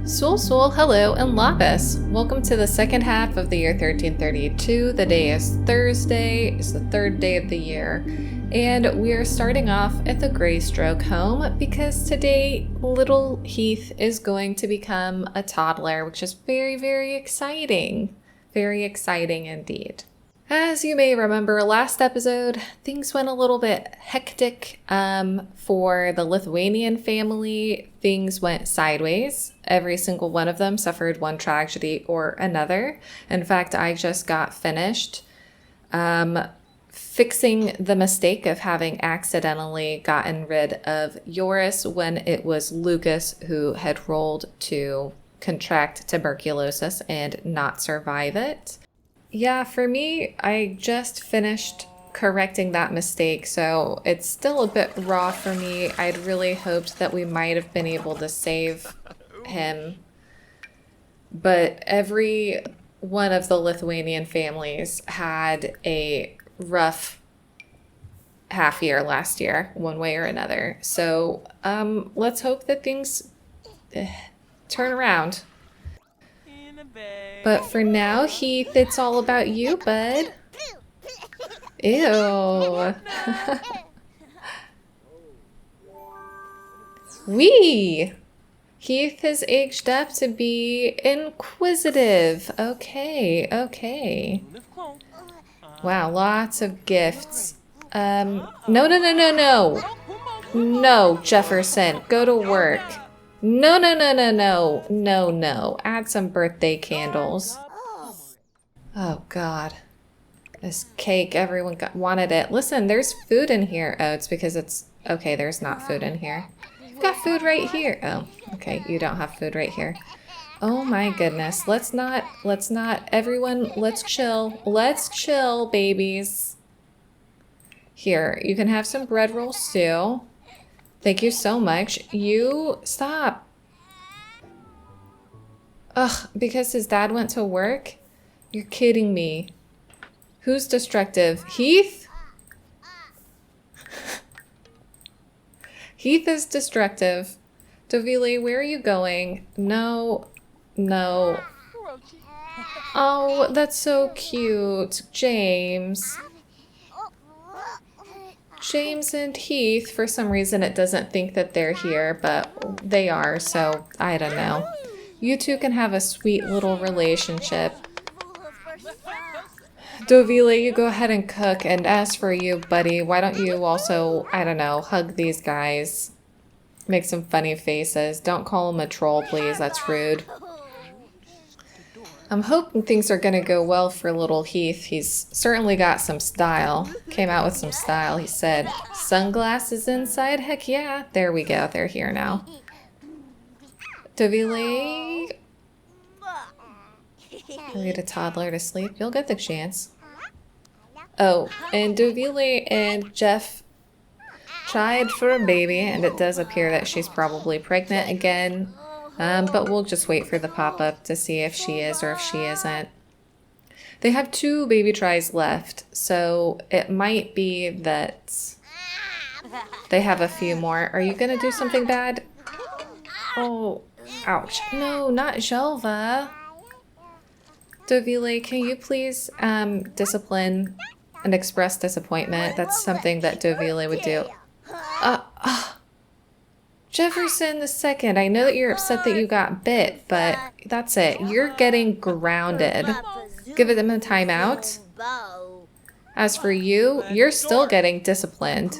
Sul, hello, and Lapis. Welcome to the second half of the year 1332. The day is Thursday. It's the third day of the year. And we are starting off at the Greystroke home because today little Heath is going to become a toddler, which is very, very exciting. Very exciting indeed. As you may remember, last episode, things went a little bit hectic for the Lithuanian family. Things went sideways. Every single one of them suffered one tragedy or another. In fact, I just got finished fixing the mistake of having accidentally gotten rid of Eydís when it was Lucas who had rolled to contract tuberculosis and not survive it. Yeah, for me, I just finished correcting that mistake, so it's still a bit raw for me. I'd really hoped that we might have been able to save him, but every one of the Lithuanian families had a rough half year last year, one way or another. So let's hope that things turn around. But for now, Heath, it's all about you, bud. Ew. Wee! Heath has aged up to be inquisitive. Okay. Wow, lots of gifts. No. No, Jefferson, go to work. No. Add some birthday candles. Oh, God. This cake, everyone wanted it. Listen, there's food in here. Oh, it's because it's... Okay, there's not food in here. You've got food right here. Oh, okay, you don't have food right here. Oh my goodness. Let's not. Everyone, let's chill. Let's chill, babies. Here, you can have some bread roll stew. Thank you so much. You, stop. Ugh, because his dad went to work? You're kidding me. Who's destructive? Heath? Heath is destructive. Dovile, where are you going? No. Oh, that's so cute. James and Heath, for some reason it doesn't think that they're here, but they are, so I don't know. You two can have a sweet little relationship. Dovile, you go ahead and cook, and as for you, buddy, why don't you also, I don't know, hug these guys. Make some funny faces. Don't call him a troll, please. That's rude. I'm hoping things are going to go well for little Heath. He's certainly got some style. Came out with some style. He said, sunglasses inside? Heck yeah. There we go. They're here now. Dovile. Read a toddler to sleep. You'll get the chance. Oh, and Dovile and Jeff tried for a baby, and it does appear that she's probably pregnant again. But we'll just wait for the pop-up to see if she is or if she isn't. They have 2 baby tries left, so it might be that they have a few more. Are you going to do something bad? Oh, ouch. No, not Jelva. Dovile, can you please discipline and express disappointment? That's something that Dovile would do. Jefferson II, I know that you're upset that you got bit, but that's it. You're getting grounded. Give them a timeout. As for you, you're still getting disciplined.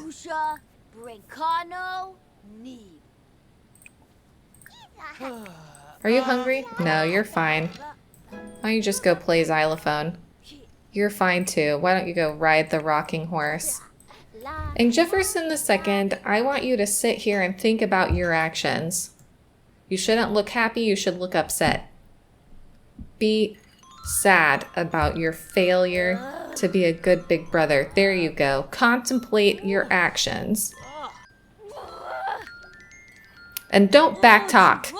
Are you hungry? No, you're fine. Why don't you just go play xylophone? You're fine too. Why don't you go ride the rocking horse? And Jefferson II, I want you to sit here and think about your actions. You shouldn't look happy, you should look upset. Be sad about your failure to be a good big brother. There you go. Contemplate your actions. And don't backtalk.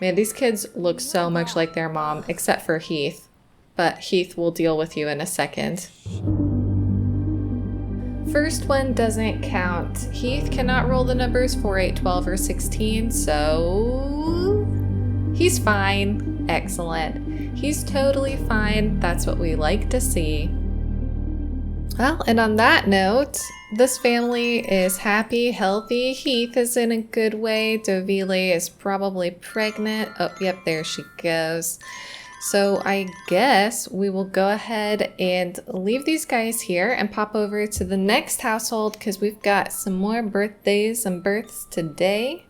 Man, these kids look so much like their mom, except for Heath. But Heath will deal with you in a second. First one doesn't count. Heath cannot roll the numbers 4, 8, 12, or 16, so he's fine. Excellent. He's totally fine. That's what we like to see. Well, and on that note, this family is happy, healthy. Heath is in a good way. Dovile is probably pregnant. Oh, yep, there she goes. So I guess we will go ahead and leave these guys here and pop over to the next household because we've got some more birthdays and births today.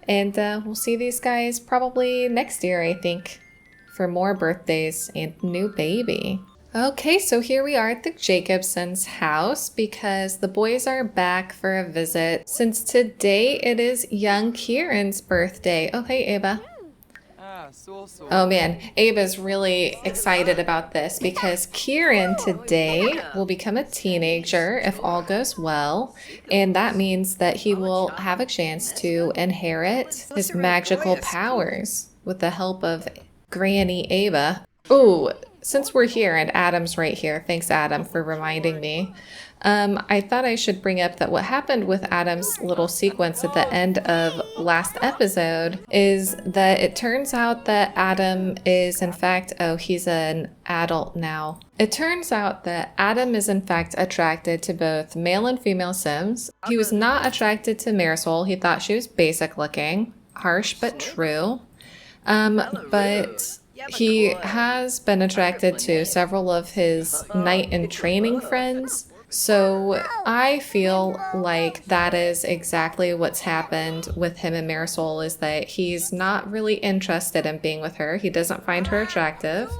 And we'll see these guys probably next year, I think, for more birthdays and new baby. Okay, so here we are at the Jacobsons' house because the boys are back for a visit since today it is young Ciaran's birthday. Oh, hey, Ava. Oh man, Ava's really excited about this because Ciaran today will become a teenager if all goes well, and that means that he will have a chance to inherit his magical powers with the help of Granny Ava. Ooh, since we're here and Adam's right here, thanks Adam for reminding me. I thought I should bring up that what happened with Adam's little sequence at the end of last episode is that it turns out that Adam is in fact, oh, he's an adult now. It turns out that Adam is in fact attracted to both male and female Sims. He was not attracted to Marisol. He thought she was basic looking, harsh but true. But he has been attracted to several of his knight in training friends. So I feel like that is exactly what's happened with him and Marisol, is that he's not really interested in being with her. He doesn't find her attractive.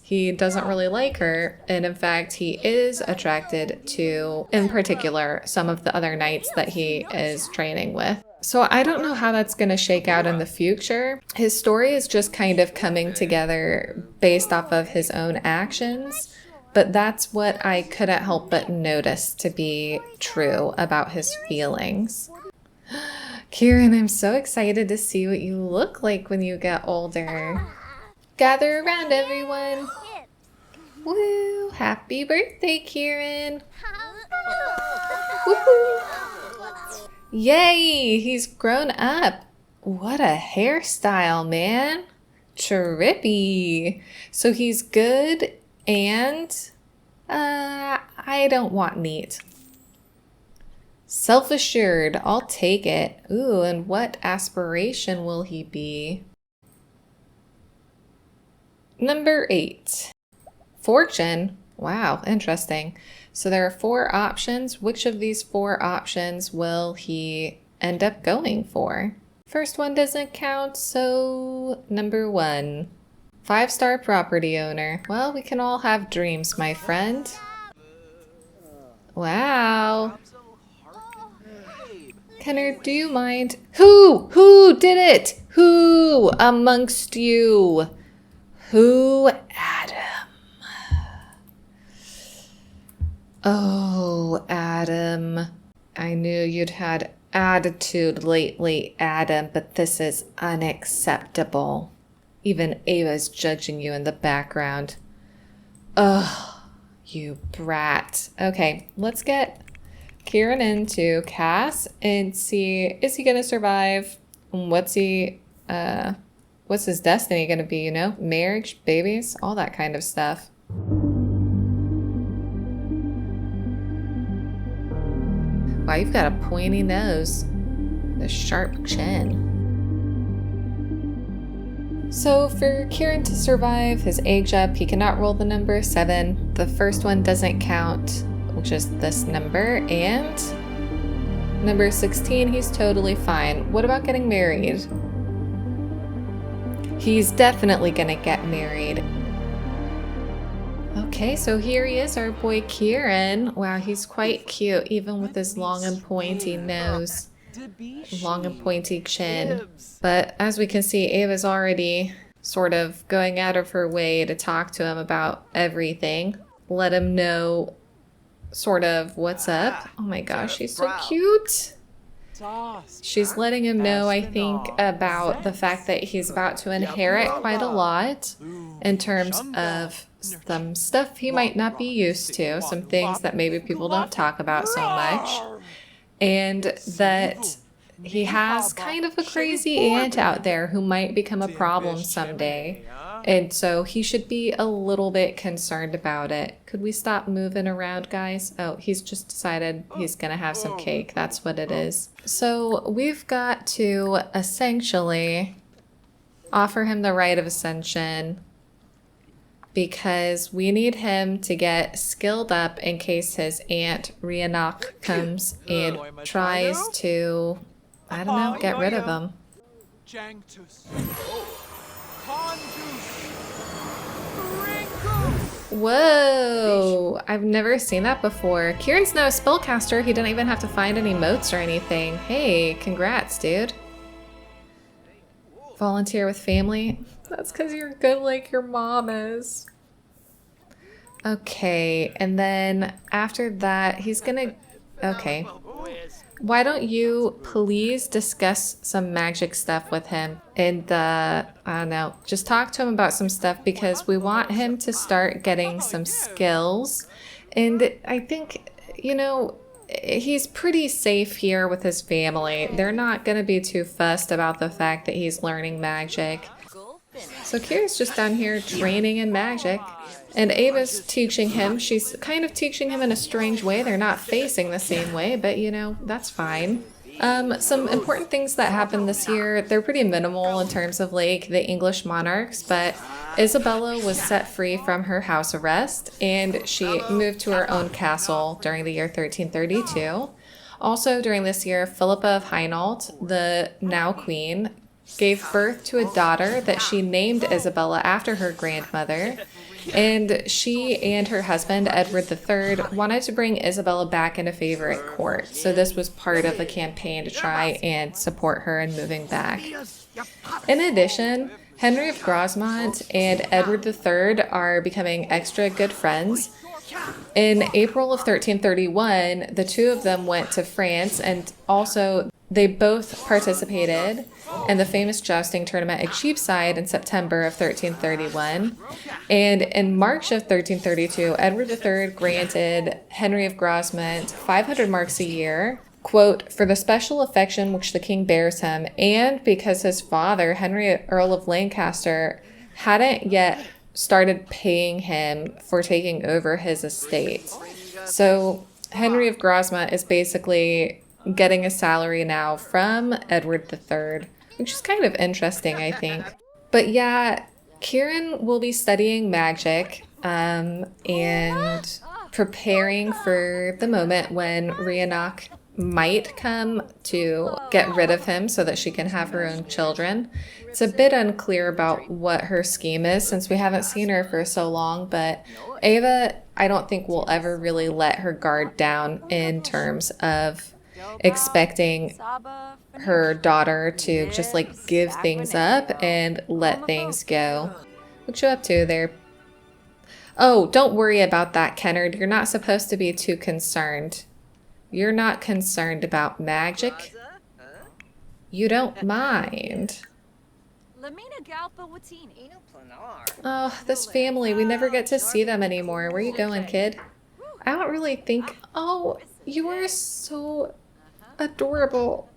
He doesn't really like her. And in fact, he is attracted to, in particular, some of the other knights that he is training with. So I don't know how that's going to shake out in the future. His story is just kind of coming together based off of his own actions. But that's what I couldn't help but notice to be true about his feelings. Ciaran, I'm so excited to see what you look like when you get older. Gather around, everyone. Woo! Happy birthday, Ciaran. Woohoo! Yay! He's grown up. What a hairstyle, man. Trippy. So he's good. And, I don't want neat. Self-assured, I'll take it. Ooh, and what aspiration will he be? Number 8. Fortune. Wow, interesting. So there are 4 options. Which of these 4 options will he end up going for? First one doesn't count, so number 1. 5-star property owner. Well, we can all have dreams, my friend. Wow. Kenner, do you mind? Who did it? Who amongst you? Who? Adam. Oh, Adam. I knew you'd had attitude lately, Adam, but this is unacceptable. Even Ava's judging you in the background. Ugh, you brat. Okay, let's get Ciaran into Cass and see, is he gonna survive? What's his destiny gonna be, you know? Marriage, babies, all that kind of stuff. Wow, you've got a pointy nose. A sharp chin. So for Ciaran to survive his age up, he cannot roll the number 7. The first one doesn't count, which is this number. And number 16, he's totally fine. What about getting married? He's definitely gonna get married. Okay, so here he is, our boy Ciaran. Wow, he's quite cute, even with his long and pointy nose. Long and pointy chin. But as we can see, Ava's already sort of going out of her way to talk to him about everything. Let him know sort of what's up. Oh my gosh, he's so cute. She's letting him know, I think, about the fact that he's about to inherit quite a lot in terms of some stuff he might not be used to, some things that maybe people don't talk about so much, and that he has kind of a crazy aunt out there who might become a problem someday. And so he should be a little bit concerned about it. Could we stop moving around, guys? Oh, he's just decided he's going to have some cake. That's what it is. So we've got to essentially offer him the right of ascension because we need him to get skilled up in case his aunt Rhiannoch comes and tries to, I don't know, get rid of him. Whoa, I've never seen that before. Ciaran's no spellcaster. He didn't even have to find any motes or anything. Hey, congrats, dude. Volunteer with family. That's because you're good like your mom is. Okay, and then after that, he's gonna... Okay. Why don't you please discuss some magic stuff with him and, I don't know, just talk to him about some stuff because we want him to start getting some skills. And I think, you know, he's pretty safe here with his family. They're not going to be too fussed about the fact that he's learning magic. So Ciaran's just down here training in magic. And Ava's teaching him. She's kind of teaching him in a strange way. They're not facing the same way, but you know, that's fine. Some important things that happened this year, they're pretty minimal in terms of like the English monarchs, but Isabella was set free from her house arrest and she moved to her own castle during the year 1332. Also during this year, Philippa of Hainault, the now queen, gave birth to a daughter that she named Isabella after her grandmother. And she and her husband, Edward III, wanted to bring Isabella back into favor at court. So this was part of a campaign to try and support her in moving back. In addition, Henry of Grosmont and Edward III are becoming extra good friends. In April of 1331, the two of them went to France, and also they both participated in the famous jousting tournament at Cheapside in September of 1331. And in March of 1332, Edward III granted Henry of Grosmont 500 marks a year, quote, for the special affection which the king bears him, and because his father, Henry, Earl of Lancaster, hadn't yet started paying him for taking over his estate. So Henry of Grosmont is basically getting a salary now from Edward III, which is kind of interesting, I think. But yeah, Ciaran will be studying magic and preparing for the moment when Rhiannoch might come to get rid of him so that she can have her own children. It's a bit unclear about what her scheme is since we haven't seen her for so long, but Ava, I don't think will ever really let her guard down in terms of expecting her daughter to just like give things up and let things go. What you up to there? Oh, don't worry about that, Kennard. You're not supposed to be too concerned. You're not concerned about magic. You don't mind. Oh, this family. We never get to see them anymore. Where you going, kid? I don't really think... Oh, you are so adorable.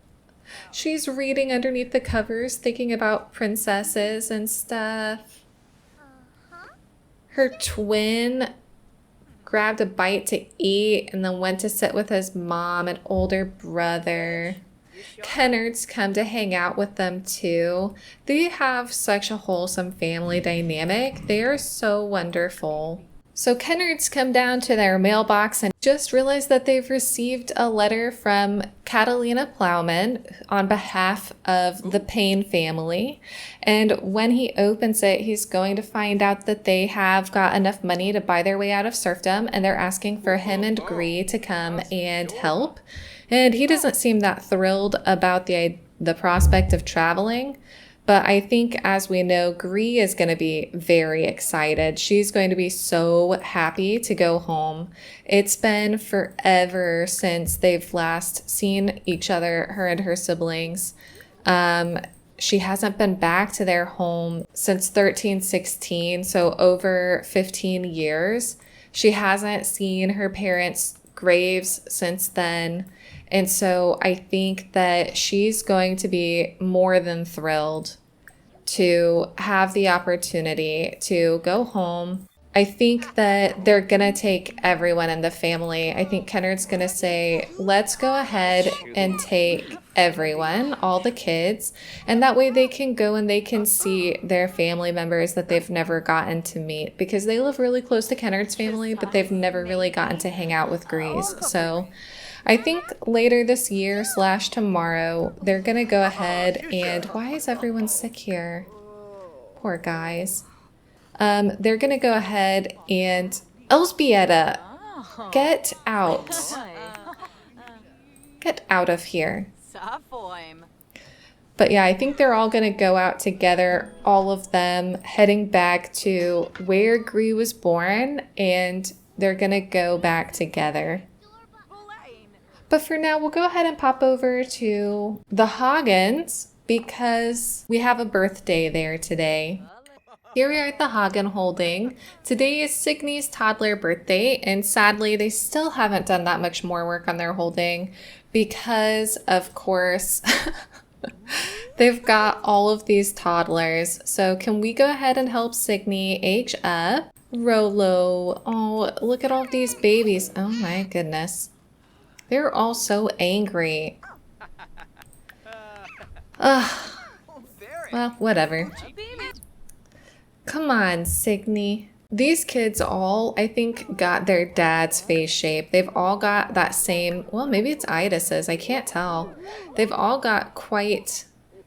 She's reading underneath the covers, thinking about princesses and stuff. Her twin grabbed a bite to eat and then went to sit with his mom and older brother. Kennard's come to hang out with them too. They have such a wholesome family dynamic. They are so wonderful. So Kennard's come down to their mailbox and just realized that they've received a letter from Catalina Plowman on behalf of the Payne family. And when he opens it, he's going to find out that they have got enough money to buy their way out of serfdom, and they're asking for him and Gree to come and help. And he doesn't seem that thrilled about the prospect of traveling, But I think, as we know, Gree is going to be very excited. She's going to be so happy to go home. It's been forever since they've last seen each other, her and her siblings. She hasn't been back to their home since 1316, so over 15 years. She hasn't seen her parents' graves since then. And so I think that she's going to be more than thrilled to have the opportunity to go home. I think that they're going to take everyone in the family. I think Kennard's going to say, let's go ahead and take everyone, all the kids, and that way they can go and they can see their family members that they've never gotten to meet, because they live really close to Kennard's family, but they've never really gotten to hang out with Grease. So I think later this year / tomorrow, they're going to go ahead and... Why is everyone sick here? Poor guys. They're going to go ahead and... Elzbieta, get out. Get out of here. But yeah, I think they're all going to go out together, all of them, heading back to where Gree was born, and they're going to go back together. But for now, we'll go ahead and pop over to the Hagens because we have a birthday there today. Here we are at the Hagen holding. Today is Signy's toddler birthday, and sadly, they still haven't done that much more work on their holding because, of course, they've got all of these toddlers. So can we go ahead and help Signy age up? Rollo, oh, look at all these babies. Oh my goodness. They're all so angry. Ugh. Well, whatever. Come on, Signy. These kids all, I think, got their dad's face shape. They've all got that same, well, maybe it's Eydís's, I can't tell. They've all got quite,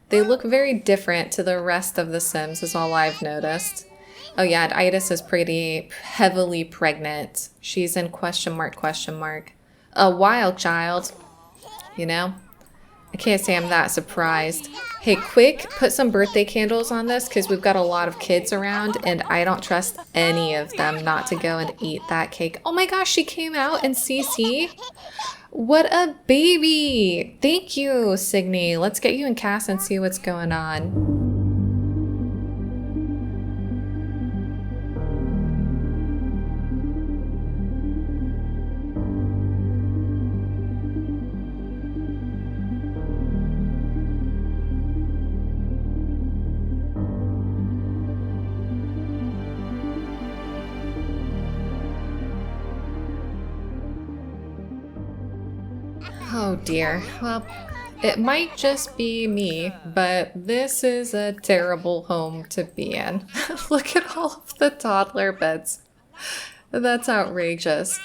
they look very different to the rest of the Sims is all I've noticed. Oh yeah, Eydís is pretty heavily pregnant. She's in question mark. A wild child, you know? I can't say I'm that surprised. Hey, quick, put some birthday candles on this because we've got a lot of kids around and I don't trust any of them not to go and eat that cake. Oh my gosh, she came out in CC. What a baby. Thank you, Signy. Let's get you in Cass and see what's going on. Oh dear. Well, it might just be me, but this is a terrible home to be in. Look at all of the toddler beds. That's outrageous.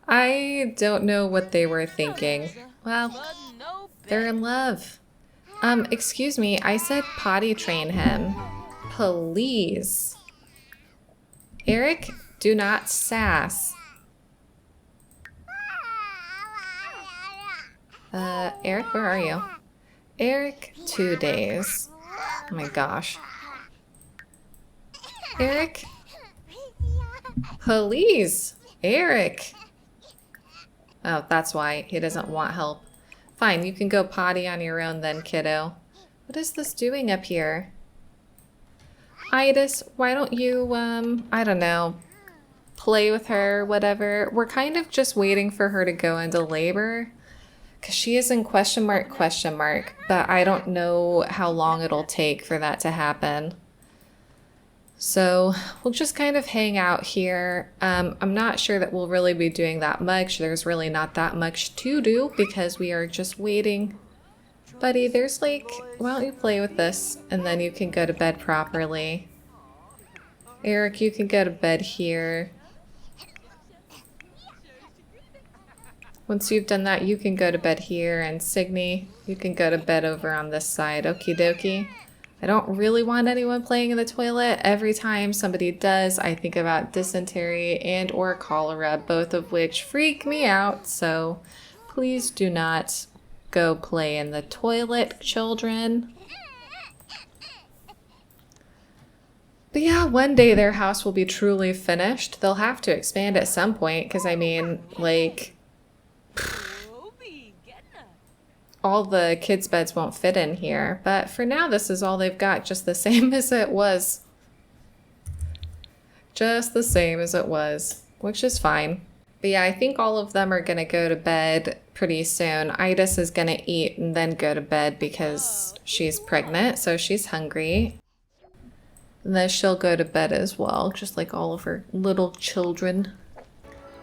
I don't know what they were thinking. Well, they're in love. Excuse me, I said potty train him. Please. Eric, do not sass. Eric, where are you? Eric, 2 days. Oh my gosh. Eric? Please! Eric! Oh, that's why he doesn't want help. Fine, you can go potty on your own then, kiddo. What is this doing up here? Eydís, why don't you, I don't know, play with her, whatever. We're kind of just waiting for her to go into labor. Because she is in question mark, but I don't know how long it'll take for that to happen. So we'll just kind of hang out here. I'm not sure that we'll really be doing that much. There's really not that much to do because we are just waiting. Buddy, there's like, why don't you play with this and then you can go to bed properly. Eric, you can go to bed here. Once you've done that, you can go to bed here, and Signy, you can go to bed over on this side. Okie dokie. I don't really want anyone playing in the toilet. Every time somebody does, I think about dysentery and or cholera, both of which freak me out. So please do not go play in the toilet, children. But yeah, one day their house will be truly finished. They'll have to expand at some point because, I mean, like, all the kids' beds won't fit in here. But for now, this is all they've got, just the same as it was. Just the same as it was, which is fine. But yeah, I think all of them are going to go to bed pretty soon. Eydís is going to eat and then go to bed because she's pregnant, so she's hungry. And then she'll go to bed as well, just like all of her little children.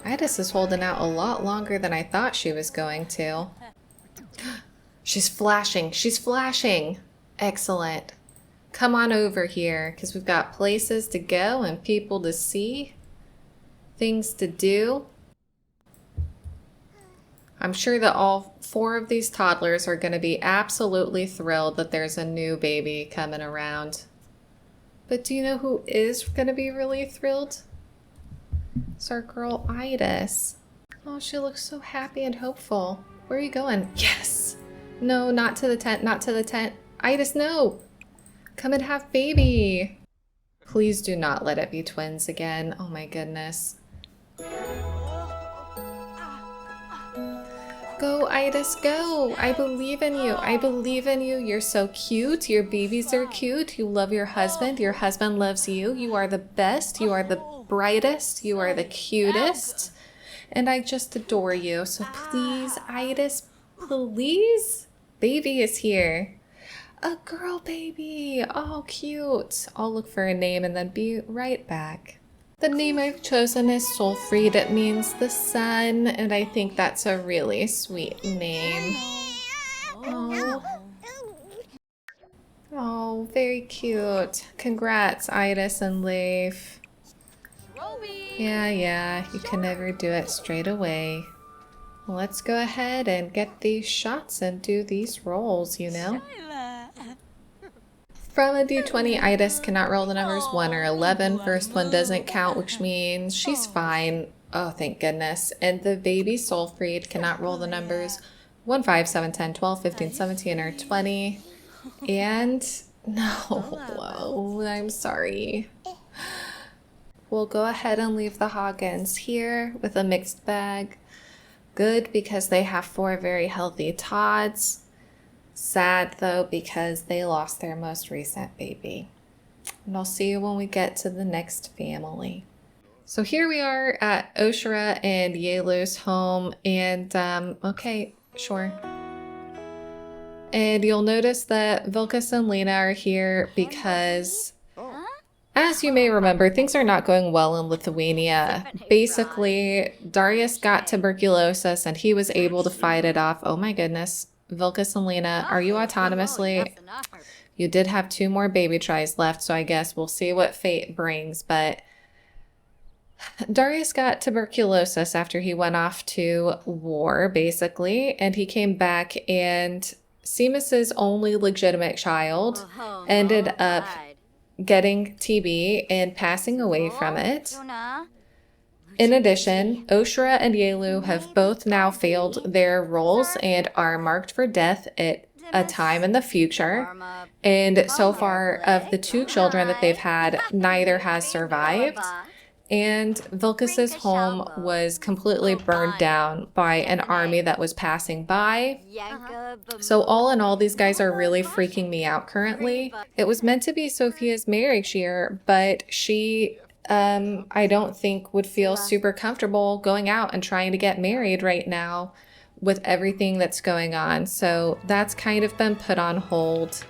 Eydís is holding out a lot longer than I thought she was going to. She's flashing. She's flashing. Excellent. Come on over here, because we've got places to go and people to see. Things to do. I'm sure that all 4 of these toddlers are going to be absolutely thrilled that there's a new baby coming around. But do you know who is going to be really thrilled? It's our girl Eydís. Oh, she looks so happy and hopeful. Where are you going? Yes! No, not to the tent, not to the tent. Eydís, no! Come and have baby! Please do not let it be twins again. Oh my goodness. Go, Eydís, go! I believe in you. I believe in you. You're so cute. Your babies are cute. You love your husband. Your husband loves you. You are the best. You are the brightest. You are the cutest. And I just adore you. So please, Eydís, please? Baby is here. A girl baby. Oh, cute. I'll look for a name and then be right back. The name I've chosen is Solfrid. It means the sun, and I think that's a really sweet name. Oh, oh, very cute. Congrats, Eydís and Leif. Yeah, you can never do it straight away. Well, let's go ahead and get these shots and do these rolls, you know? From a d20, Eydís cannot roll the numbers 1 or 11. First one doesn't count, which means she's fine. Oh, thank goodness. And the baby Solfrid cannot roll the numbers 1, 5, 7, 10, 12, 15, 17, or 20. And no, I'm sorry. We'll go ahead and leave the Hagens here with a mixed bag. Good, because they have 4 very healthy Todds. Sad, though, because they lost their most recent baby. And I'll see you when we get to the next family. So here we are at Oshra and Yelu's home, and okay, sure. And you'll notice that Vilkas and Lena are here because, as you may remember, things are not going well in Lithuania. Basically, Darius got tuberculosis and he was able to fight it off. Oh my goodness. Vilkas and Lena, are you autonomously? You did have 2 more baby tries left, so I guess we'll see what fate brings. But Darius got tuberculosis after he went off to war, basically, and he came back, and Seamus's only legitimate child ended up getting TB and passing away from it. In addition, Oshra and Yelu have both now failed their roles and are marked for death at a time in the future. And so far, of the 2 children that they've had, neither has survived. And Vilkas's home was completely burned down by an army that was passing by. So all in all, these guys are really freaking me out currently. It was meant to be Sophia's marriage year, but she I don't think would feel super comfortable going out and trying to get married right now with everything that's going on. So that's kind of been put on hold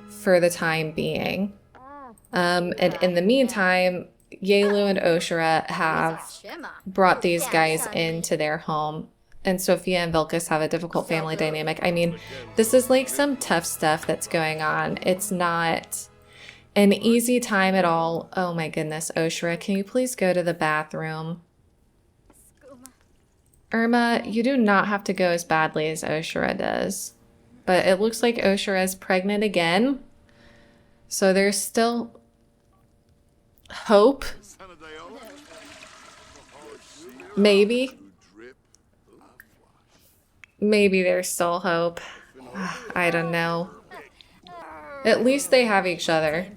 for the time being. And in the meantime, Yelu and Oshra have brought these guys into their home, and Sophia and Vilkas have a difficult family dynamic. I mean, this is like some tough stuff that's going on. It's not an easy time at all. Oh my goodness, Oshra, can you please go to the bathroom? Irma, you do not have to go as badly as Oshra does. But it looks like Oshra is pregnant again. So there's still hope. Maybe. Maybe there's still hope. I don't know. At least they have each other.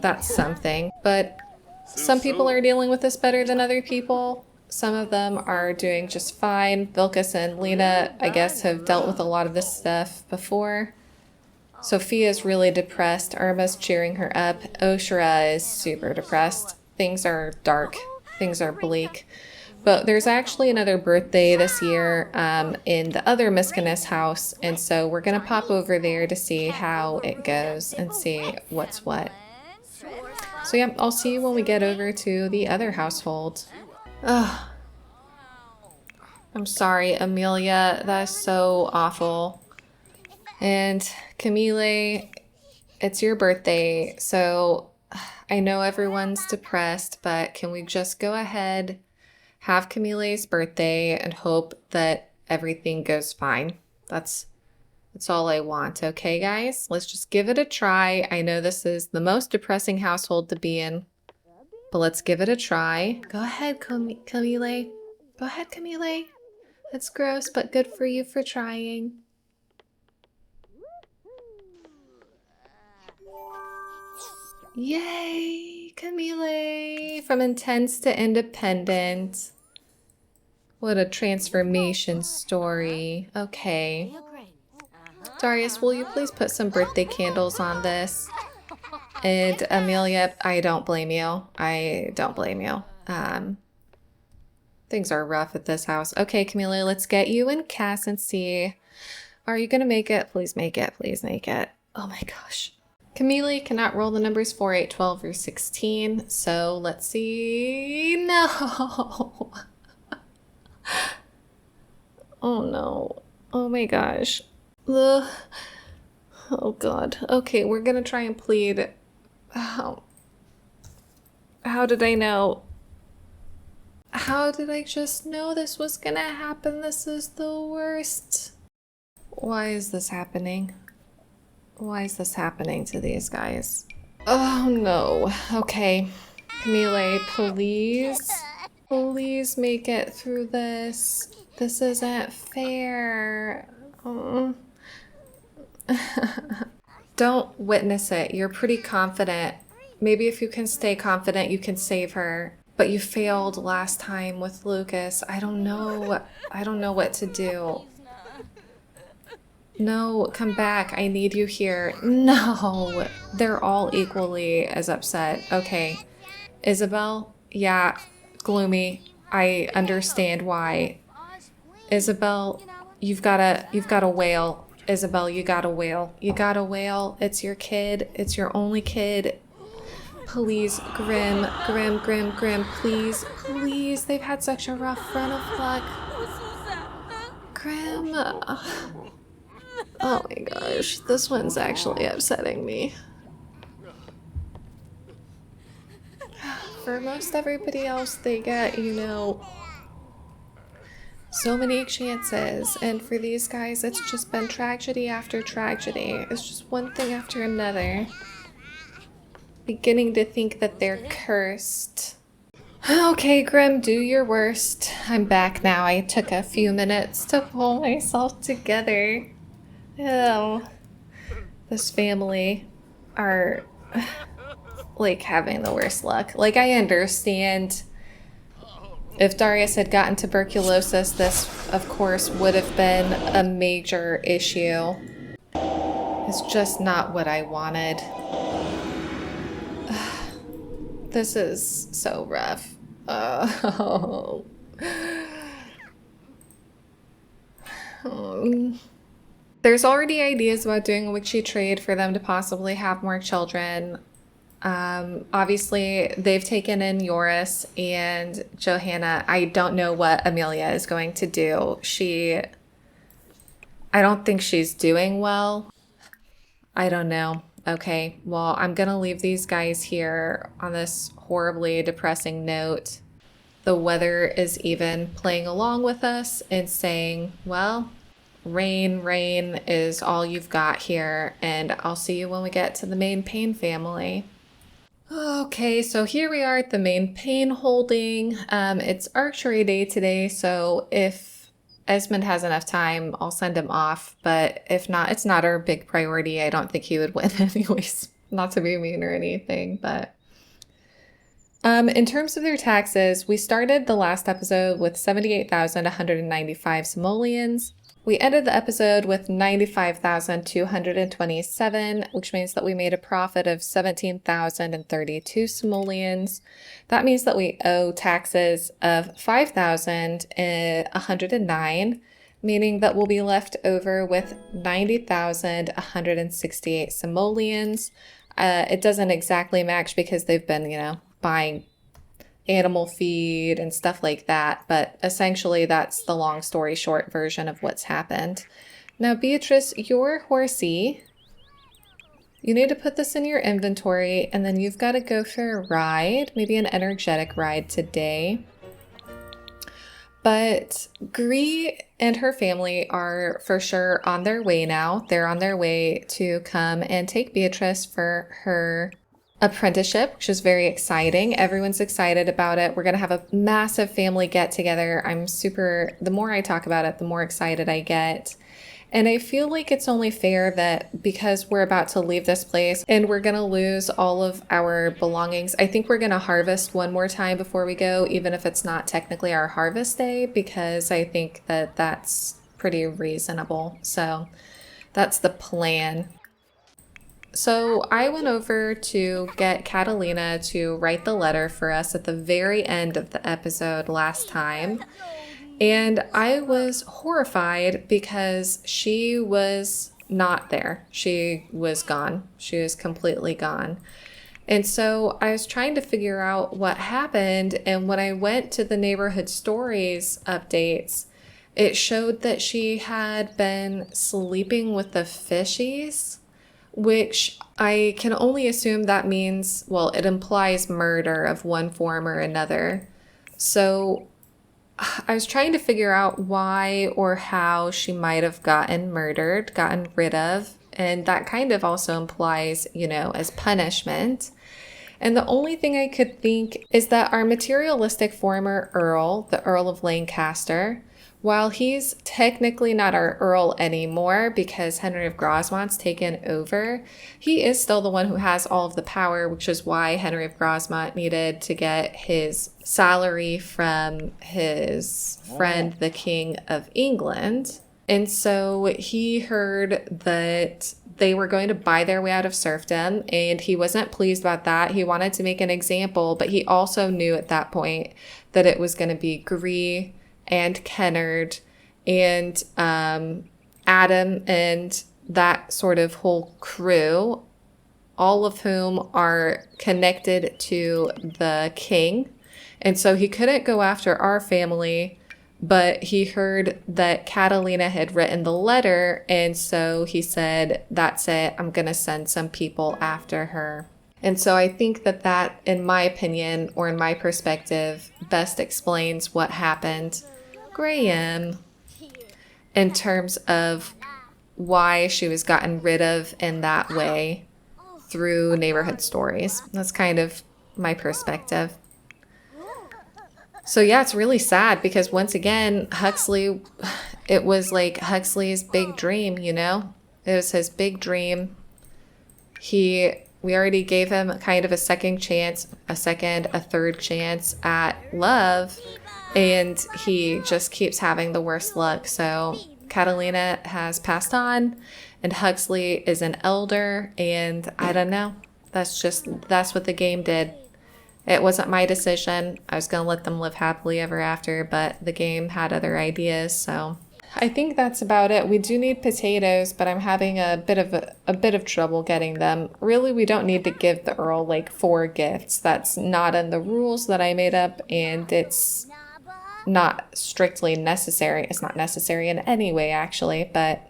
that's something. But some people are dealing with this better than other people. Some of them are doing just fine. Vilkas and Lena, I guess, have dealt with a lot of this stuff before. Sophia's really depressed. Irma's cheering her up. Oshra is super depressed. Things are dark. Things are bleak. But there's actually another birthday this year in the other Miskinis house, and so we're going to pop over there to see how it goes and see what's what. So yeah, I'll see you when we get over to the other household. Ugh. I'm sorry, Amelia. That's so awful. And Kamilė, it's your birthday, so I know everyone's depressed, but can we just go ahead, have Kamilė's birthday, and hope that everything goes fine? That's all I want, okay, guys? Let's just give it a try. I know this is the most depressing household to be in, but let's give it a try. Go ahead, Kamilė. Go ahead, Kamilė. That's gross, but good for you for trying. Yay, Kamilė! From intense to independent. What a transformation story. Okay. Darius, will you please put some birthday candles on this? And Amelia, I don't blame you. I don't blame you. Things are rough at this house. Okay, Kamilė, let's get you and Cass and see. Are you gonna make it? Please make it. Please make it. Oh my gosh. Kamilė cannot roll the numbers 4, 8, 12, or 16. So let's see. No. Oh no. Oh my gosh. Ugh. Oh god. Okay, we're gonna try and plead. How did I know? How did I just know this was gonna happen? This is the worst. Why is this happening? Why is this happening to these guys? Oh no. Okay. Kamilė, please. Please make it through this. This isn't fair. Don't witness it. You're pretty confident. Maybe if you can stay confident, you can save her. But you failed last time with Lucas. I don't know. I don't know what to do. No, come back. I need you here. No, they're all equally as upset. Okay. Isabel? Yeah, gloomy. I understand why. Isabel, you've got a wail. Isabel, you gotta wail. You gotta wail. It's your kid. It's your only kid. Please, Grim, please, please. They've had such a rough run of luck. Grim. Oh my gosh, this one's actually upsetting me. For most everybody else, they get, you know, so many chances, and for these guys, it's just been tragedy after tragedy. It's just one thing after another. Beginning to think that they're cursed. Okay, Grim, do your worst. I'm back now. I took a few minutes to pull myself together. Oh, this family are, like, having the worst luck. Like, I understand if Darius had gotten tuberculosis, this, of course, would have been a major issue. It's just not what I wanted. This is so rough. Oh. There's already ideas about doing a witchy trade for them to possibly have more children. Obviously, they've taken in Joris and Johanna. I don't know what Amelia is going to do. I don't think she's doing well. I don't know. Okay, well, I'm gonna leave these guys here on this horribly depressing note. The weather is even playing along with us and saying, well, rain is all you've got here, and I'll see you when we get to the main Payne family. Okay, so here we are at the main Payne holding. It's archery day today, so if Esmond has enough time, I'll send him off, but if not, it's not our big priority. I don't think he would win anyways. Not to be mean or anything, but in terms of their taxes, we started the last episode with 78,195 simoleons. We ended the episode with 95,227, which means that we made a profit of 17,032 simoleons. That means that we owe taxes of 5,109, meaning that we'll be left over with 90,168 simoleons. It doesn't exactly match because they've been, buying animal feed and stuff like that, but essentially that's the long story short version of what's happened. Now, Beatrice, your horsey, you need to put this in your inventory, and then you've got to go for a ride, maybe an energetic ride today. But Gree and her family are for sure on their way now. They're on their way to come and take Beatrice for her apprenticeship, which is very exciting. Everyone's excited about it. We're going to have a massive family get together. The more I talk about it, the more excited I get. And I feel like it's only fair that because we're about to leave this place and we're going to lose all of our belongings, I think we're going to harvest one more time before we go, even if it's not technically our harvest day, because I think that that's pretty reasonable. So that's the plan. So I went over to get Catalina to write the letter for us at the very end of the episode last time. And I was horrified because she was not there. She was gone. She was completely gone. And so I was trying to figure out what happened. And when I went to the neighborhood stories updates, it showed that she had been sleeping with the fishies, which I can only assume that means, well, it implies murder of one form or another. So I was trying to figure out why or how she might have gotten rid of, and that kind of also implies, as punishment. And the only thing I could think is that our materialistic former Earl, the Earl of Lancaster, while he's technically not our Earl anymore because Henry of Grosmont's taken over, he is still the one who has all of the power, which is why Henry of Grosmont needed to get his salary from his friend, the King of England. And so he heard that they were going to buy their way out of serfdom, and he wasn't pleased about that. He wanted to make an example, but he also knew at that point that it was going to be Gree and Kennard and Adam and that sort of whole crew, all of whom are connected to the king. And so he couldn't go after our family, but he heard that Catalina had written the letter, and so he said, that's it, I'm going to send some people after her. And so I think that, in my opinion, or in my perspective, best explains what happened, Graham, in terms of why she was gotten rid of in that way through neighborhood stories. That's kind of my perspective. So yeah, it's really sad because once again, Huxley, it was like Huxley's big dream, It was his big dream. We already gave him kind of a second chance, a third chance at love, and he just keeps having the worst luck. So Catalina has passed on, and Huxley is an elder, and I don't know. That's what the game did. It wasn't my decision. I was going to let them live happily ever after, but the game had other ideas, so I think that's about it. We do need potatoes, but I'm having a bit of trouble getting them. Really, we don't need to give the Earl 4 gifts. That's not in the rules that I made up, and it's not strictly necessary. It's not necessary in any way, actually, but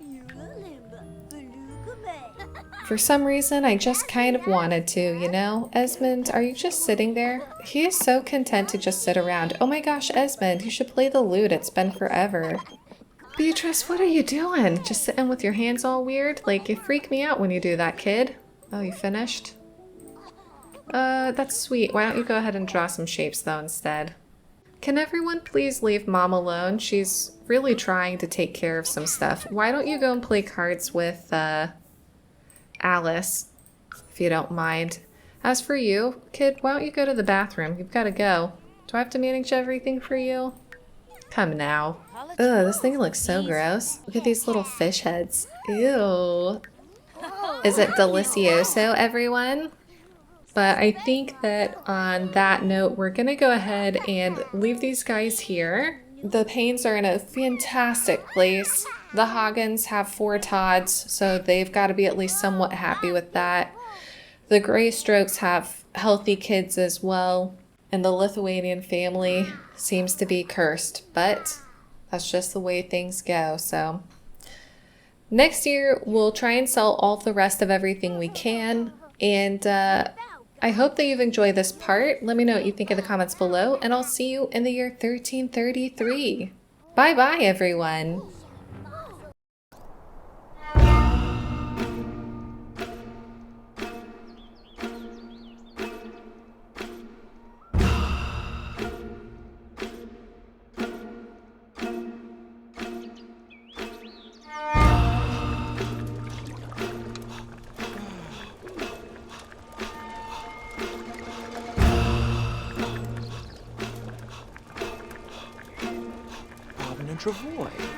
for some reason, I just kind of wanted to, Esmond, are you just sitting there? He is so content to just sit around. Oh my gosh, Esmond, you should play the lute. It's been forever. Beatrice, what are you doing? Just sitting with your hands all weird? You freak me out when you do that, kid. Oh, you finished? That's sweet. Why don't you go ahead and draw some shapes, though, instead? Can everyone please leave Mom alone? She's really trying to take care of some stuff. Why don't you go and play cards with, Alice? if you don't mind. As for you, kid, why don't you go to the bathroom? You've got to go. Do I have to manage everything for you? Come now. Ugh, this thing looks so gross. Look at these little fish heads. Ew. Is it delicioso, everyone? But I think that on that note, we're going to go ahead and leave these guys here. The Paynes are in a fantastic place. The Hagens have 4 Todds, so they've got to be at least somewhat happy with that. The Greystrokes have healthy kids as well. And the Lithuanian family seems to be cursed, but that's just the way things go. So next year, we'll try and sell all the rest of everything we can. And I hope that you've enjoyed this part. Let me know what you think in the comments below, and I'll see you in the year 1333. Bye-bye, everyone. Travoy.